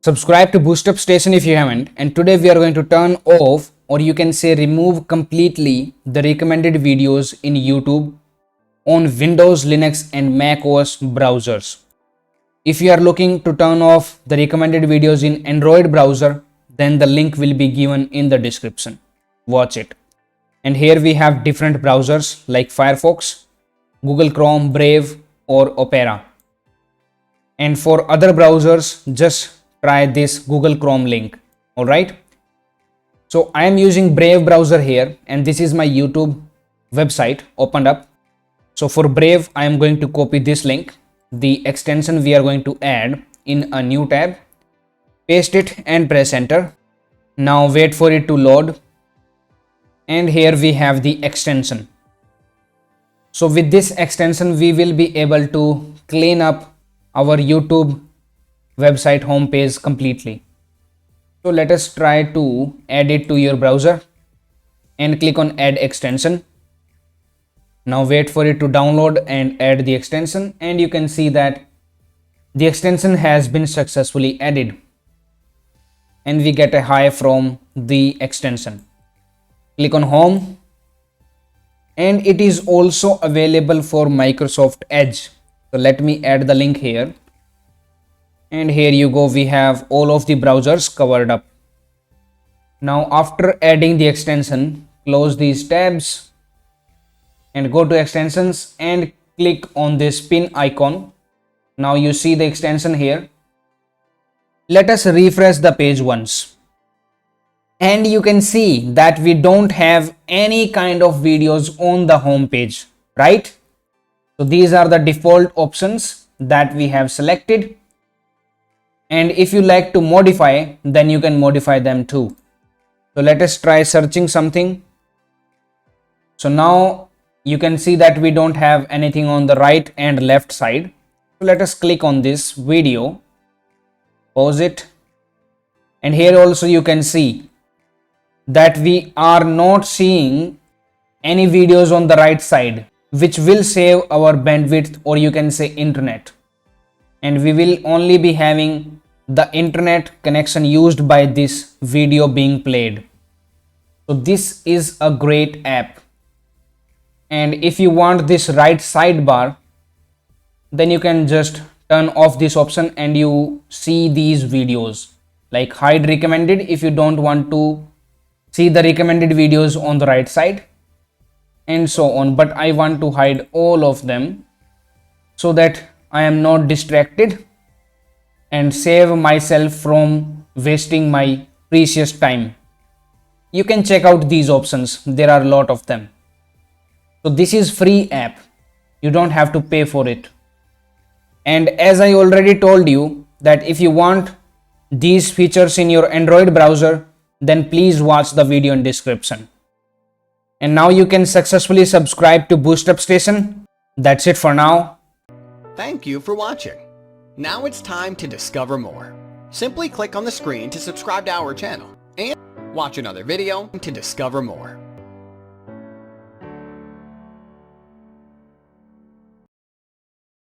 Subscribe to Boostup Station if you haven't, and today we are going to turn off, or you can say remove completely, the recommended videos in YouTube on Windows, Linux and Mac OS browsers. If you are looking to turn off the recommended videos in Android browser, then the link will be given in the description. Watch it. And here we have different browsers like Firefox, Google Chrome, Brave or Opera. And for other browsers, just try this Google Chrome link. Alright. So I am using Brave browser here, and this is my YouTube website opened up. So for Brave, I am going to copy this link, the extension we are going to add in a new tab, paste it and press enter. Now wait for it to load. And here we have the extension. So with this extension, we will be able to clean up our YouTube website homepage completely. So let us try to add it to your browser and click on add extension. Now wait for it to download and add the extension, and you can see that the extension has been successfully added and we get a hi from the extension. Click on home, and it is also available for Microsoft Edge. So let me add the link here. And here you go, we have all of the browsers covered up. Now after adding the extension, close these tabs and go to extensions and click on this pin icon. Now you see the extension here. Let us refresh the page once. And you can see that we don't have any kind of videos on the home page, right? So these are the default options that we have selected. And if you like to modify, then you can modify them too. So let us try searching something. So now you can see that we don't have anything on the right and left side. So let us click on this video, pause it. And here also you can see that we are not seeing any videos on the right side, which will save our bandwidth, or you can say internet. And we will only be having the internet connection used by this video being played. So this is a great app. And if you want this right sidebar, then you can just turn off this option and you see these videos, like hide recommended if you don't want to see the recommended videos on the right side, and so on. But I want to hide all of them so that I am not distracted and save myself from wasting my precious time. You can check out these options. There are a lot of them. So this is free app. You don't have to pay for it. And as I already told you that if you want these features in your Android browser, then please watch the video in description. And now you can successfully subscribe to Boostup Station. That's it for now. Thank you for watching. Now it's time to discover more. Simply click on the screen to subscribe to our channel and watch another video to discover more.